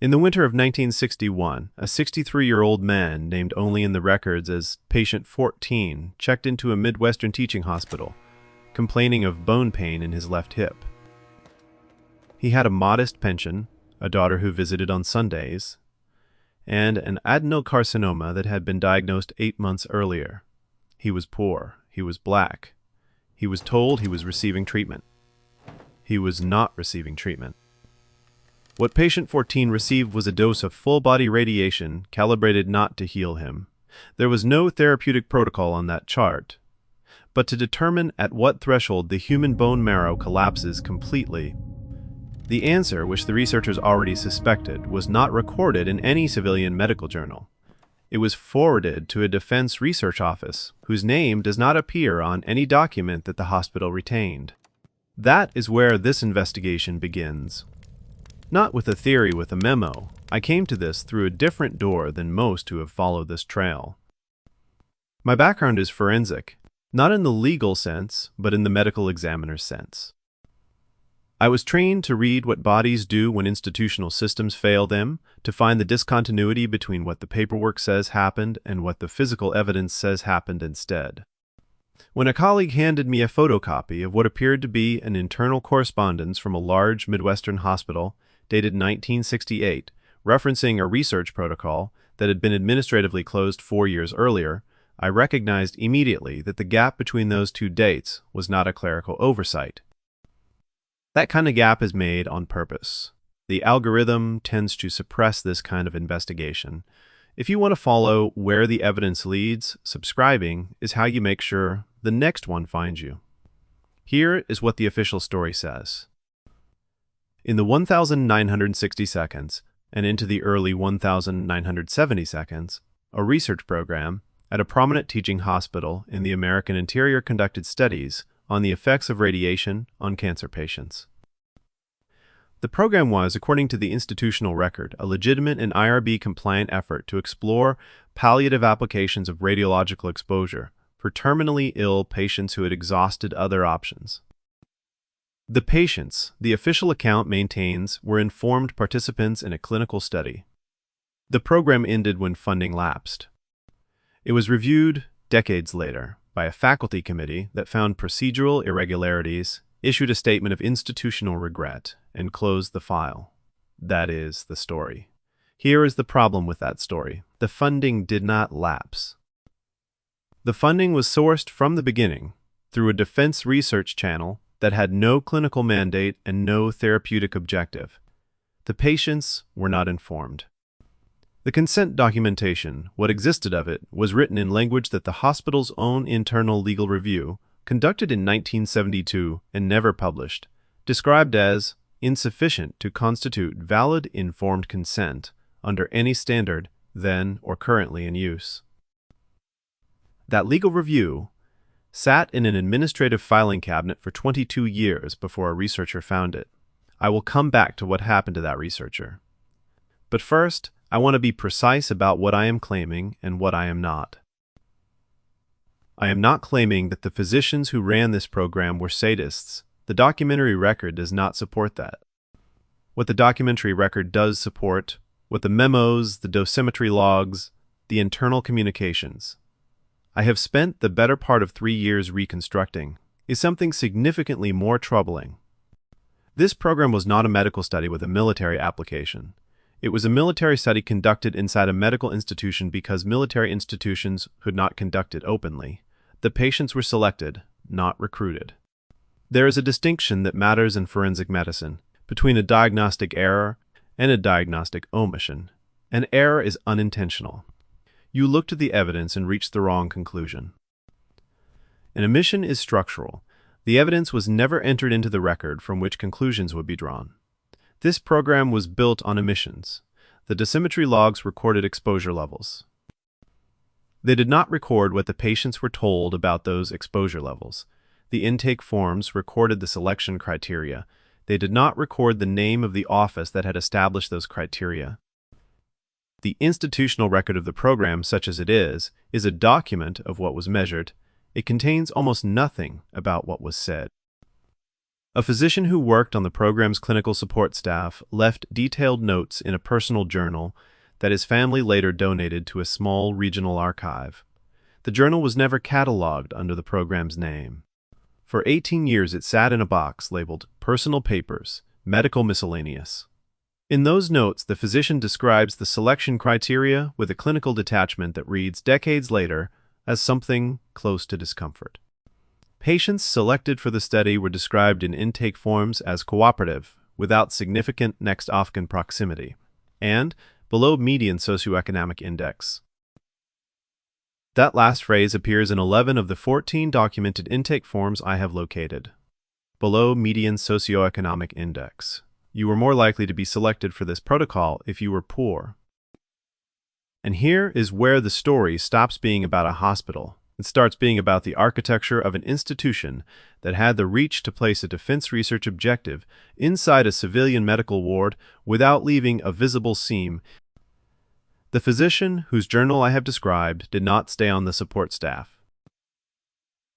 In the winter of 1961, a 63-year-old man, named only in the records as Patient 14, checked into a Midwestern teaching hospital, complaining of bone pain in his left hip. He had a modest pension, a daughter who visited on Sundays, and an adenocarcinoma that had been diagnosed 8 months earlier. He was poor. He was black. He was told he was receiving treatment. He was not receiving treatment. What patient 14 received was a dose of full-body radiation calibrated not to heal him. There was no therapeutic protocol on that chart, but to determine at what threshold the human bone marrow collapses completely. The answer, which the researchers already suspected, was not recorded in any civilian medical journal. It was forwarded to a defense research office, whose name does not appear on any document that the hospital retained. That is where this investigation begins. Not with a theory with a memo. I came to this through a different door than most who have followed this trail. My background is forensic, not in the legal sense, but in the medical examiner's sense. I was trained to read what bodies do when institutional systems fail them, to find the discontinuity between what the paperwork says happened and what the physical evidence says happened instead. When a colleague handed me a photocopy of what appeared to be an internal correspondence from a large Midwestern hospital, dated 1968, referencing a research protocol that had been administratively closed 4 years earlier, I recognized immediately that the gap between those two dates was not a clerical oversight. That kind of gap is made on purpose. The algorithm tends to suppress this kind of investigation. If you want to follow where the evidence leads, subscribing is how you make sure the next one finds you. Here is what the official story says. In the 1,960 seconds and into the early 1,970 seconds, a research program at a prominent teaching hospital in the American interior conducted studies on the effects of radiation on cancer patients. The program was, according to the institutional record, a legitimate and IRB-compliant effort to explore palliative applications of radiological exposure for terminally ill patients who had exhausted other options. The patients, the official account maintains, were informed participants in a clinical study. The program ended when funding lapsed. It was reviewed decades later by a faculty committee that found procedural irregularities, issued a statement of institutional regret, and closed the file. That is the story. Here is the problem with that story. The funding did not lapse. The funding was sourced from the beginning through a defense research channel that had no clinical mandate and no therapeutic objective. The patients were not informed. The consent documentation, what existed of it, was written in language that the hospital's own internal legal review, conducted in 1972 and never published, described as insufficient to constitute valid informed consent under any standard then or currently in use. That legal review sat in an administrative filing cabinet for 22 years before a researcher found it. I will come back to what happened to that researcher. But first, I want to be precise about what I am claiming and what I am not. I am not claiming that the physicians who ran this program were sadists. The documentary record does not support that. What the documentary record does support, what the memos, the dosimetry logs, the internal communications I have spent the better part of 3 years reconstructing, is something significantly more troubling. This program was not a medical study with a military application. It was a military study conducted inside a medical institution because military institutions could not conduct it openly. The patients were selected, not recruited. There is a distinction that matters in forensic medicine between a diagnostic error and a diagnostic omission. An error is unintentional. You looked at the evidence and reached the wrong conclusion. An omission is structural. The evidence was never entered into the record from which conclusions would be drawn. This program was built on omissions. The dosimetry logs recorded exposure levels. They did not record what the patients were told about those exposure levels. The intake forms recorded the selection criteria. They did not record the name of the office that had established those criteria. The institutional record of the program, such as it is a document of what was measured. It contains almost nothing about what was said. A physician who worked on the program's clinical support staff left detailed notes in a personal journal that his family later donated to a small regional archive. The journal was never cataloged under the program's name. For 18 years, it sat in a box labeled Personal Papers, Medical Miscellaneous. In those notes, the physician describes the selection criteria with a clinical detachment that reads decades later as something close to discomfort. Patients selected for the study were described in intake forms as cooperative, without significant next-of-kin proximity, and below median socioeconomic index. That last phrase appears in 11 of the 14 documented intake forms I have located. Below median socioeconomic index. You were more likely to be selected for this protocol if you were poor. And here is where the story stops being about a hospital and starts being about the architecture of an institution that had the reach to place a defense research objective inside a civilian medical ward without leaving a visible seam. The physician, whose journal I have described, did not stay on the support staff.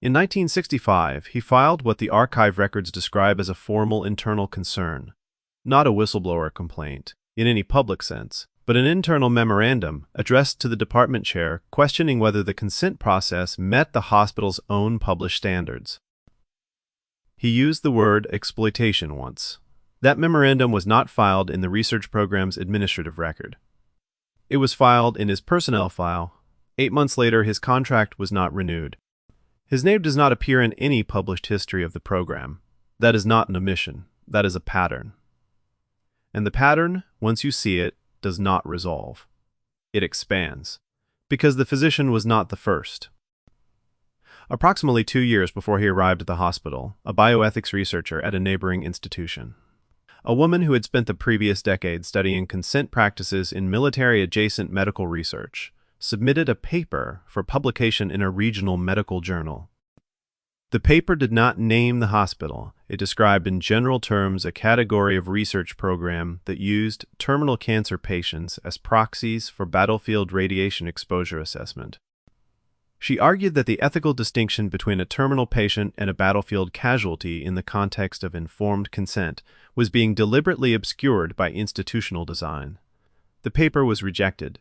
In 1965, he filed what the archive records describe as a formal internal concern, not a whistleblower complaint in any public sense, but an internal memorandum addressed to the department chair questioning whether the consent process met the hospital's own published standards. He used the word exploitation once. That memorandum was not filed in the research program's administrative record. It was filed in his personnel file. 8 months later, his contract was not renewed. His name does not appear in any published history of the program. That is not an omission. That is a pattern. And the pattern, once you see it, does not resolve. It expands, because the physician was not the first. Approximately 2 years before he arrived at the hospital, a bioethics researcher at a neighboring institution, a woman who had spent the previous decade studying consent practices in military-adjacent medical research, submitted a paper for publication in a regional medical journal. The paper did not name the hospital. It described in general terms a category of research program that used terminal cancer patients as proxies for battlefield radiation exposure assessment. She argued that the ethical distinction between a terminal patient and a battlefield casualty in the context of informed consent was being deliberately obscured by institutional design. The paper was rejected.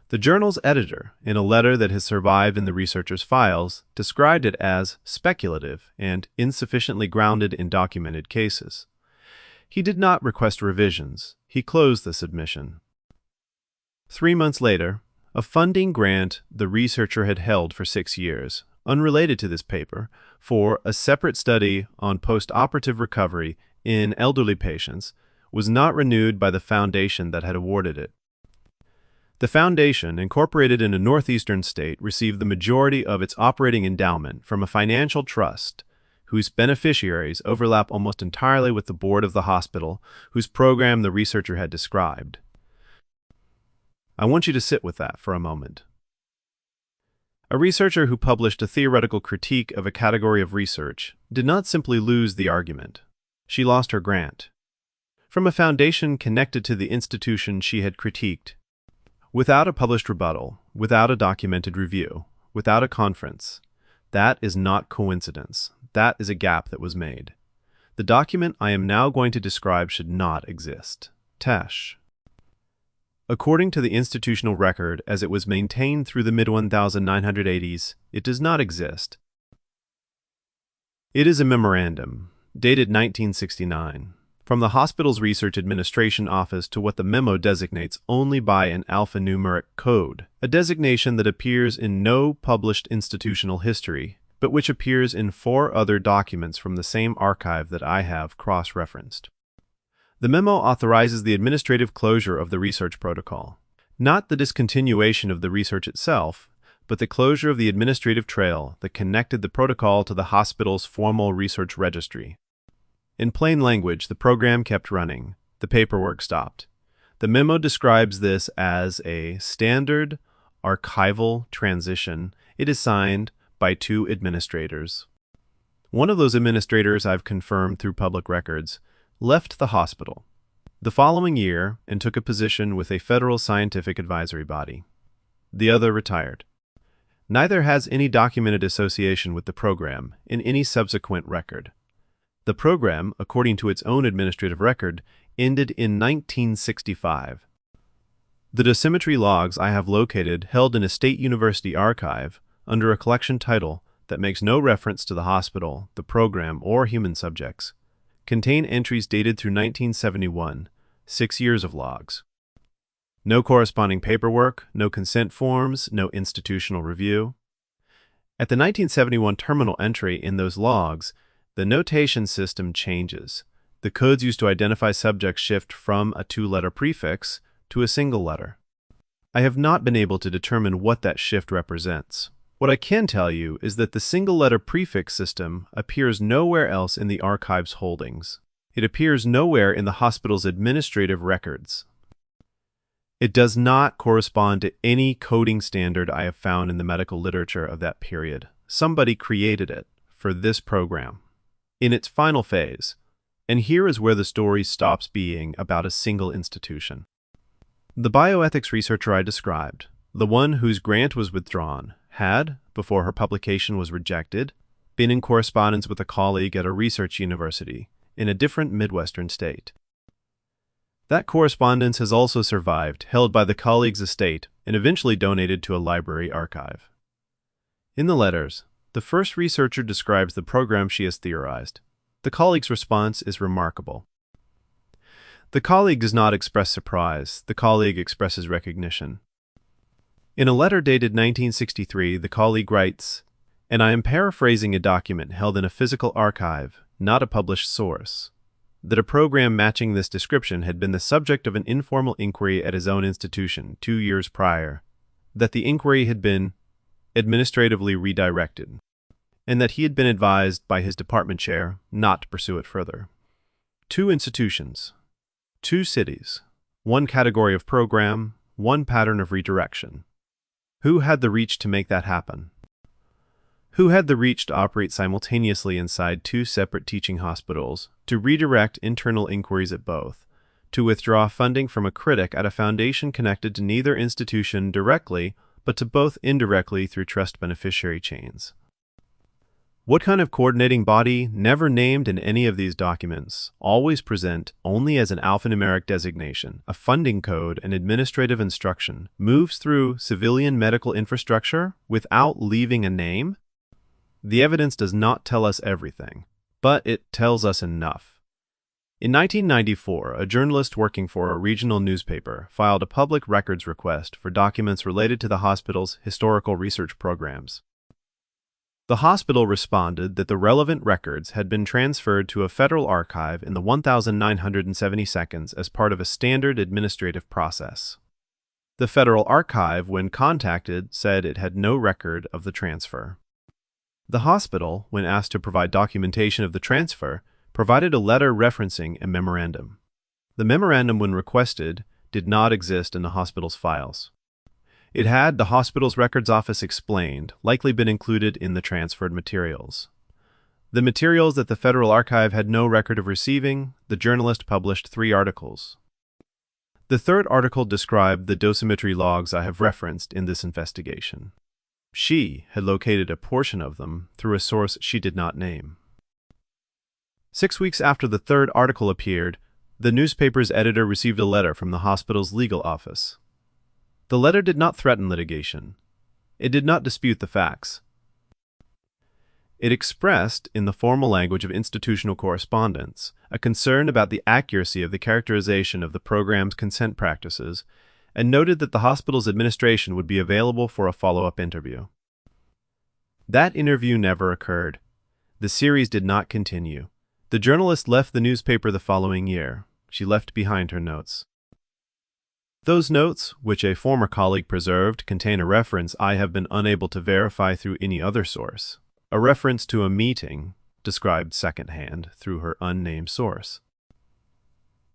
The journal's editor, in a letter that has survived in the researcher's files, described it as speculative and insufficiently grounded in documented cases. He did not request revisions. He closed the submission. 3 months later, a funding grant the researcher had held for 6 years, unrelated to this paper, for a separate study on post-operative recovery in elderly patients, was not renewed by the foundation that had awarded it. The foundation, incorporated in a northeastern state, received the majority of its operating endowment from a financial trust whose beneficiaries overlap almost entirely with the board of the hospital, whose program the researcher had described. I want you to sit with that for a moment. A researcher who published a theoretical critique of a category of research did not simply lose the argument. She lost her grant. From a foundation connected to the institution she had critiqued, without a published rebuttal, without a documented review, without a conference. That is not coincidence. That is a gap that was made. The document I am now going to describe should not exist. Tesh. According to the institutional record as it was maintained through the mid-1980s, it does not exist. It is a memorandum, dated 1969. From the hospital's research administration office to what the memo designates only by an alphanumeric code, a designation that appears in no published institutional history, but which appears in 4 other documents from the same archive that I have cross-referenced. The memo authorizes the administrative closure of the research protocol, not the discontinuation of the research itself, but the closure of the administrative trail that connected the protocol to the hospital's formal research registry. In plain language, the program kept running. The paperwork stopped. The memo describes this as a standard archival transition. It is signed by 2 administrators. One of those administrators I've confirmed through public records left the hospital the following year and took a position with a federal scientific advisory body. The other retired. Neither has any documented association with the program in any subsequent record. The program, according to its own administrative record, ended in 1965. The dosimetry logs I have located, held in a state university archive, under a collection title that makes no reference to the hospital, the program, or human subjects, contain entries dated through 1971, 6 years of logs. No corresponding paperwork, no consent forms, no institutional review. At the 1971 terminal entry in those logs, the notation system changes. The codes used to identify subjects shift from a 2-letter prefix to a single letter. I have not been able to determine what that shift represents. What I can tell you is that the single-letter prefix system appears nowhere else in the archive's holdings. It appears nowhere in the hospital's administrative records. It does not correspond to any coding standard I have found in the medical literature of that period. Somebody created it for this program, in its final phase, and here is where the story stops being about a single institution. The bioethics researcher I described, the one whose grant was withdrawn, had, before her publication was rejected, been in correspondence with a colleague at a research university in a different Midwestern state. That correspondence has also survived, held by the colleague's estate, and eventually donated to a library archive. In the letters, the first researcher describes the program she has theorized. The colleague's response is remarkable. The colleague does not express surprise. The colleague expresses recognition. In a letter dated 1963, the colleague writes, and I am paraphrasing a document held in a physical archive, not a published source, that a program matching this description had been the subject of an informal inquiry at his own institution 2 years prior, that the inquiry had been administratively redirected, and that he had been advised by his department chair not to pursue it further. 2 institutions, 2 cities, 1 category of program, 1 pattern of redirection. Who had the reach to make that happen? Who had the reach to operate simultaneously inside 2 separate teaching hospitals, to redirect internal inquiries at both, to withdraw funding from a critic at a foundation connected to neither institution directly, but to both indirectly through trust beneficiary chains? What kind of coordinating body, never named in any of these documents, always present only as an alphanumeric designation, a funding code, and administrative instruction, moves through civilian medical infrastructure without leaving a name? The evidence does not tell us everything, but it tells us enough. In 1994, a journalist working for a regional newspaper filed a public records request for documents related to the hospital's historical research programs. The hospital responded that the relevant records had been transferred to a federal archive in the 1972nd as part of a standard administrative process. The federal archive, when contacted, said it had no record of the transfer. The hospital, when asked to provide documentation of the transfer, provided a letter referencing a memorandum. The memorandum, when requested, did not exist in the hospital's files. It had, the hospital's records office explained, likely been included in the transferred materials. The materials that the Federal Archive had no record of receiving, the journalist published 3 articles. The 3rd article described the dosimetry logs I have referenced in this investigation. She had located a portion of them through a source she did not name. 6 weeks after the 3rd article appeared, the newspaper's editor received a letter from the hospital's legal office. The letter did not threaten litigation. It did not dispute the facts. It expressed, in the formal language of institutional correspondence, a concern about the accuracy of the characterization of the program's consent practices, and noted that the hospital's administration would be available for a follow-up interview. That interview never occurred. The series did not continue. The journalist left the newspaper the following year. She left behind her notes. Those notes, which a former colleague preserved, contain a reference I have been unable to verify through any other source, a reference to a meeting, described secondhand through her unnamed source,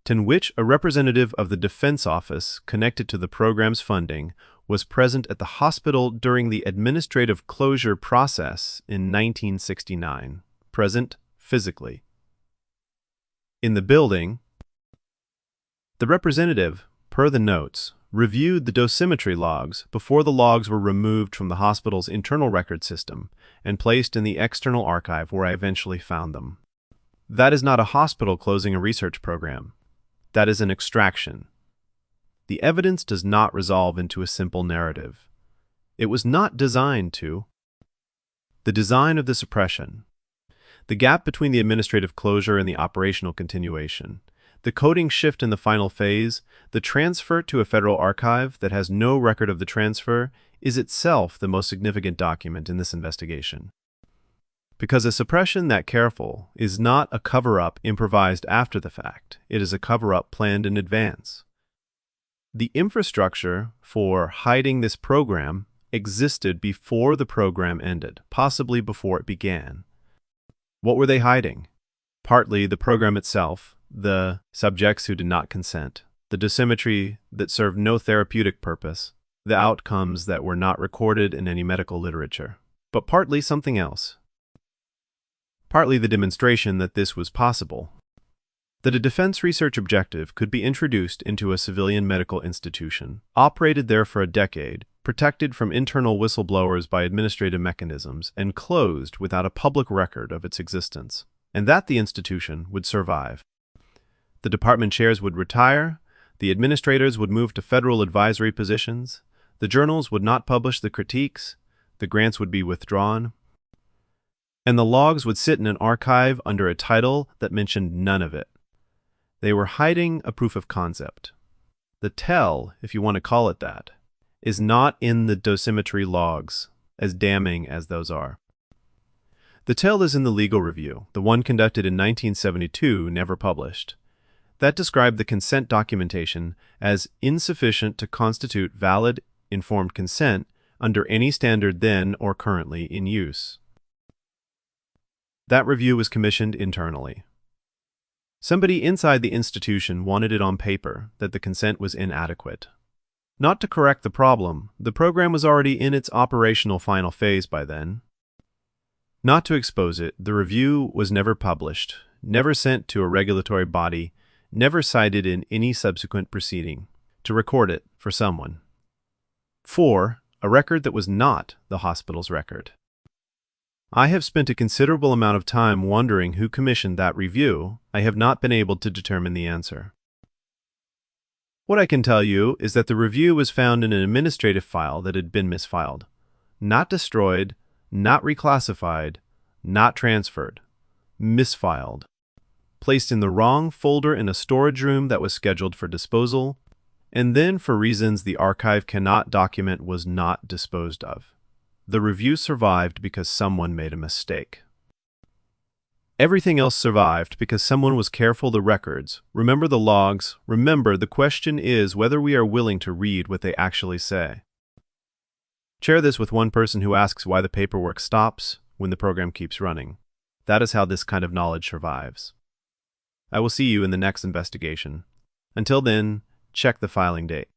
in which a representative of the defense office connected to the program's funding was present at the hospital during the administrative closure process in 1969, present physically. In the building, the representative, per the notes, reviewed the dosimetry logs before the logs were removed from the hospital's internal record system and placed in the external archive where I eventually found them. That is not a hospital closing a research program. That is an extraction. The evidence does not resolve into a simple narrative. It was not designed to. The design of the suppression. The gap between the administrative closure and the operational continuation. The coding shift in the final phase, the transfer to a federal archive that has no record of the transfer, is itself the most significant document in this investigation. Because a suppression that careful is not a cover-up improvised after the fact, it is a cover-up planned in advance. The infrastructure for hiding this program existed before the program ended, possibly before it began. What were they hiding? Partly the program itself, the subjects who did not consent, the dosimetry that served no therapeutic purpose, the outcomes that were not recorded in any medical literature, but partly something else. Partly the demonstration that this was possible, that a defense research objective could be introduced into a civilian medical institution, operated there for a decade, protected from internal whistleblowers by administrative mechanisms, and closed without a public record of its existence, and that the institution would survive. The department chairs would retire, the administrators would move to federal advisory positions, the journals would not publish the critiques, the grants would be withdrawn, and the logs would sit in an archive under a title that mentioned none of it. They were hiding a proof of concept. The tell, if you want to call it that, is not in the dosimetry logs, as damning as those are. The tell is in the legal review, the one conducted in 1972, never published. That described the consent documentation as insufficient to constitute valid, informed consent under any standard then or currently in use. That review was commissioned internally. Somebody inside the institution wanted it on paper that the consent was inadequate. Not to correct the problem, the program was already in its operational final phase by then. Not to expose it, the review was never published, never sent to a regulatory body, never cited in any subsequent proceeding, to record it for someone. 4. A record that was not the hospital's record. I have spent a considerable amount of time wondering who commissioned that review. I have not been able to determine the answer. What I can tell you is that the review was found in an administrative file that had been misfiled. Not destroyed, not reclassified, not transferred. Misfiled. Placed in the wrong folder in a storage room that was scheduled for disposal, and then for reasons the archive cannot document was not disposed of. The review survived because someone made a mistake. Everything else survived because someone was careful the records. Remember the logs. Remember, the question is whether we are willing to read what they actually say. Share this with one person who asks why the paperwork stops when the program keeps running. That is how this kind of knowledge survives. I will see you in the next investigation. Until then, check the filing date.